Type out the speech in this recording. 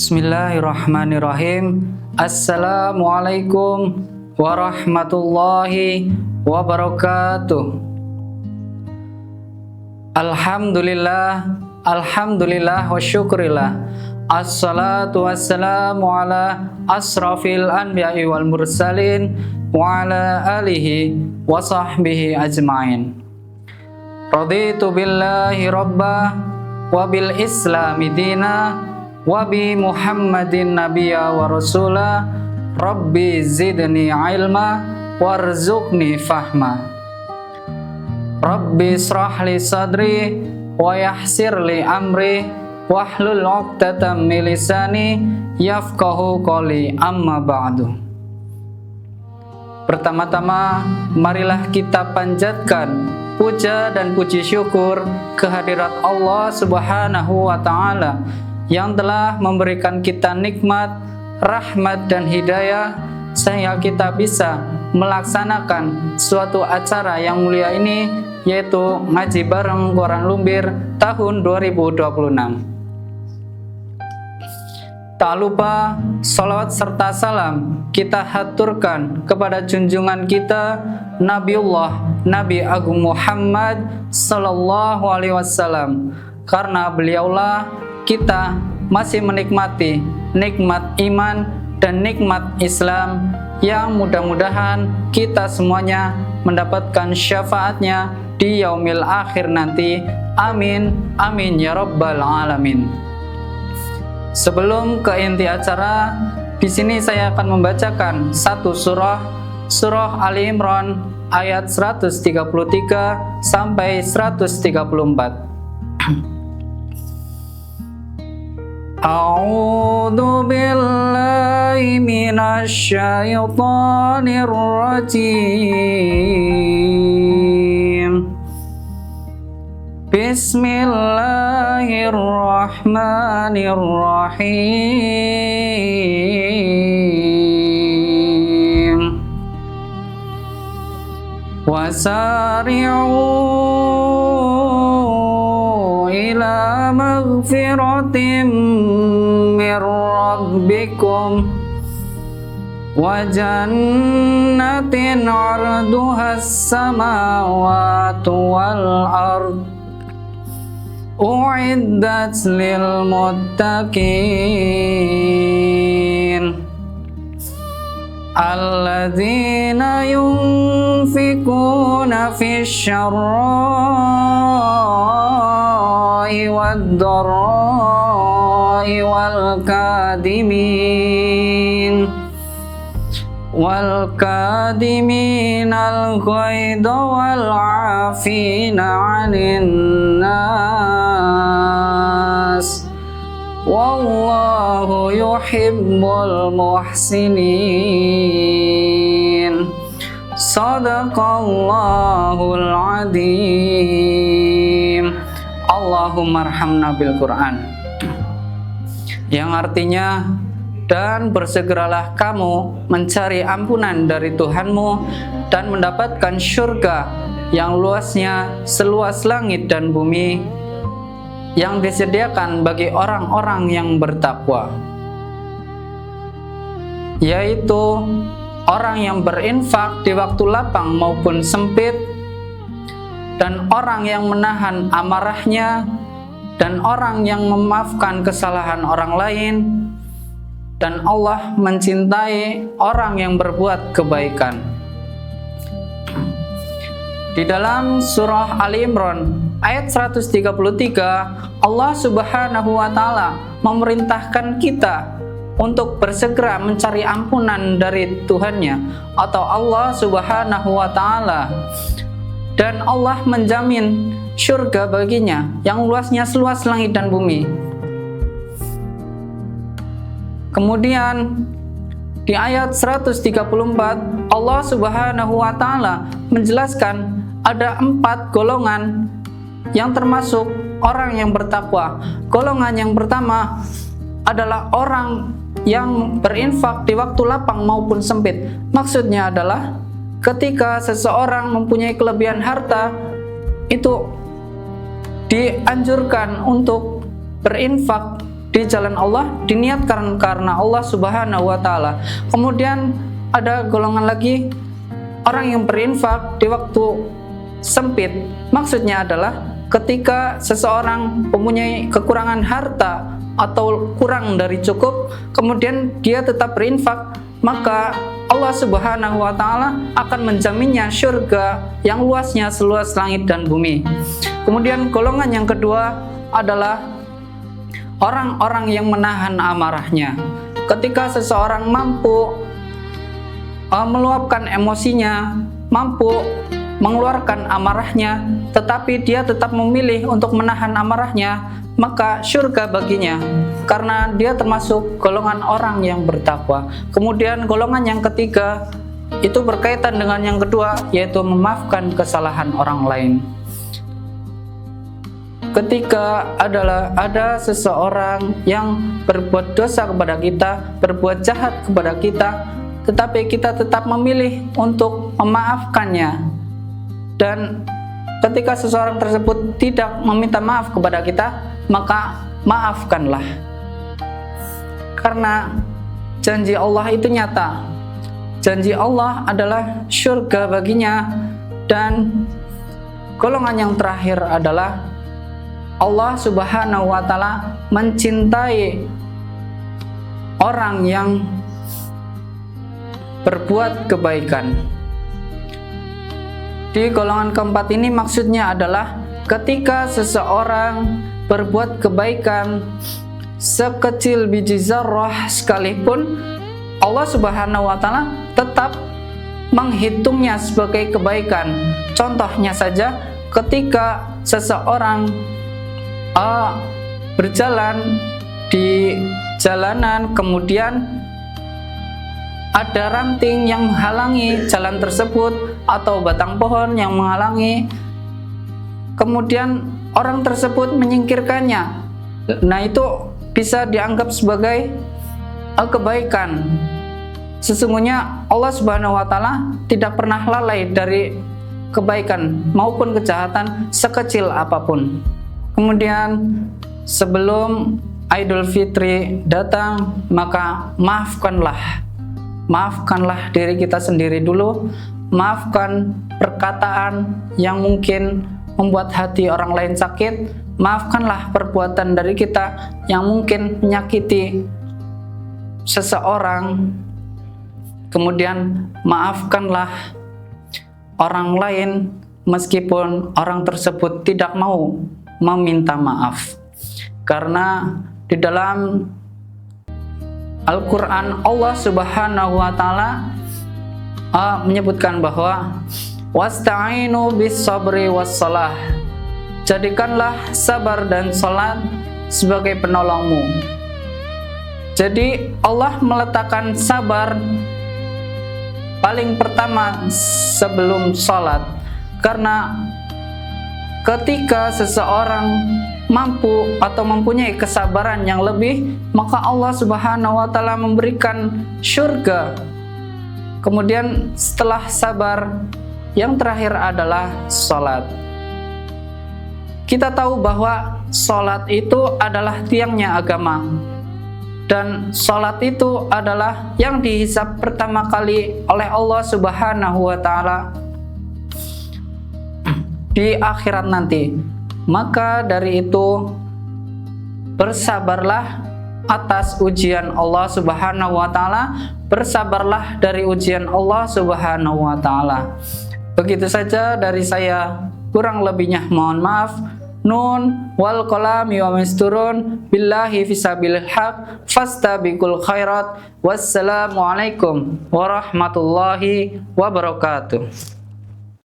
Bismillahirrahmanirrahim. Assalamualaikum warahmatullahi wabarakatuh. Alhamdulillah wa syukurillah. Assalatu wassalamu ala asrafil anbiya'i wal mursalin wa ala alihi wa sahbihi ajma'in. Raditu billahi rabba wa bil islami dina wa bi Muhammadin nabiyya wa rasula. Rabbi zidni ilma warzuqni fahma. Rabbi israh li sadri wa yassir li amri wahlul 'uqdatam min lisani yafqahu qawli, amma ba'du. Pertama-tama marilah kita panjatkan puja dan puji syukur kehadirat Allah Subhanahu wa ta'ala yang telah memberikan kita nikmat, rahmat dan hidayah sehingga kita bisa melaksanakan suatu acara yang mulia ini, yaitu ngaji bareng Quran Lumbir tahun 2026. Tak lupa salawat serta salam kita haturkan kepada junjungan kita Nabiullah Nabi Agung Muhammad sallallahu alaihi wasallam, karena beliaulah kita masih menikmati nikmat iman dan nikmat Islam yang mudah-mudahan kita semuanya mendapatkan syafaatnya di yaumil akhir nanti. Amin, amin ya rabbal alamin. Sebelum ke inti acara, di sini saya akan membacakan satu surah Ali Imran ayat 133 sampai 134. A'udzu billahi minasy syaithanir rajim. Bismillahirrahmanirrahim. Wasari'u ila maghfiratin mir rabbikum wa jannatin 'arduhas samawati wal ard u'iddat lil muttaqin alladzina yunfikuna fish syarra'i wad dharra'i wal kadimin al ghaidha wal 'afina 'anil nas wallahu yuhibbul muhsinin. Sadaqallahul adzim. Allahumma arhamna bil Qur'an, yang artinya, dan bersegeralah kamu mencari ampunan dari Tuhanmu dan mendapatkan syurga yang luasnya seluas langit dan bumi, yang disediakan bagi orang-orang yang bertakwa, yaitu orang yang berinfak di waktu lapang maupun sempit, dan orang yang menahan amarahnya, dan orang yang memaafkan kesalahan orang lain, dan Allah mencintai orang yang berbuat kebaikan. Di dalam surah Ali Imran ayat 133, Allah Subhanahu wa ta'ala memerintahkan kita untuk bersegera mencari ampunan dari Tuhannya atau Allah Subhanahu wa ta'ala, dan Allah menjamin syurga baginya yang luasnya seluas langit dan bumi. Kemudian di ayat 134 Allah Subhanahu wa ta'ala menjelaskan ada 4 golongan yang termasuk orang yang bertakwa. Golongan yang pertama adalah orang yang berinfak di waktu lapang maupun sempit. Maksudnya adalah ketika seseorang mempunyai kelebihan harta, itu dianjurkan untuk berinfak di jalan Allah diniatkan karena Allah Subhanahu wa taala. Kemudian ada golongan lagi orang yang berinfak di waktu sempit. Maksudnya adalah ketika seseorang mempunyai kekurangan harta atau kurang dari cukup, kemudian dia tetap berinfak, maka Allah Subhanahu wa taala akan menjaminnya surga yang luasnya seluas langit dan bumi. Kemudian golongan yang kedua adalah orang-orang yang menahan amarahnya. Ketika seseorang mampu meluapkan emosinya, mampu mengeluarkan amarahnya, tetapi dia tetap memilih untuk menahan amarahnya, maka surga baginya, karena dia termasuk golongan orang yang bertakwa. Kemudian golongan yang ketiga itu berkaitan dengan yang kedua, yaitu memaafkan kesalahan orang lain. Ketika ada seseorang yang berbuat dosa kepada kita, berbuat jahat kepada kita, tetapi kita tetap memilih untuk memaafkannya, dan ketika seseorang tersebut tidak meminta maaf kepada kita, maka maafkanlah, karena janji Allah itu nyata. Janji Allah adalah surga baginya. Dan golongan yang terakhir adalah Allah Subhanahu wa taala mencintai orang yang berbuat kebaikan. Di golongan keempat ini maksudnya adalah ketika seseorang berbuat kebaikan sekecil biji zarrah sekalipun, Allah Subhanahu wa taala tetap menghitungnya sebagai kebaikan. Contohnya saja, ketika seseorang berjalan di jalanan, kemudian ada ranting yang menghalangi jalan tersebut atau batang pohon yang menghalangi, kemudian orang tersebut menyingkirkannya. Nah, itu bisa dianggap sebagai kebaikan. Sesungguhnya Allah Subhanahu wa taala tidak pernah lalai dari kebaikan maupun kejahatan sekecil apapun. Kemudian sebelum Idul Fitri datang, maka maafkanlah diri kita sendiri dulu. Maafkan perkataan yang mungkin membuat hati orang lain sakit. Maafkanlah perbuatan dari kita yang mungkin menyakiti seseorang. Kemudian maafkanlah orang lain meskipun orang tersebut tidak mau meminta maaf. Karena di dalam Al-Quran Allah Subhanahu wa taala menyebutkan bahwa wasta'inu bis sabri was salah, jadikanlah sabar dan salat sebagai penolongmu. Jadi Allah meletakkan sabar paling pertama sebelum salat, karena ketika seseorang mampu atau mempunyai kesabaran yang lebih, maka Allah Subhanahu wa taala memberikan surga. Kemudian setelah sabar, yang terakhir adalah salat. Kita tahu bahwa salat itu adalah tiangnya agama, dan salat itu adalah yang dihisab pertama kali oleh Allah Subhanahu wa taala di akhirat nanti. Maka dari itu, bersabarlah atas ujian Allah Subhanahu wa taala, bersabarlah dari ujian Allah Subhanahu wa taala. Begitu saja dari saya, kurang lebihnya mohon maaf. Nun wal qalami wa masturun billahi fisabilil haq fastabiqul khairat. Wassalamualaikum warahmatullahi wabarakatuh.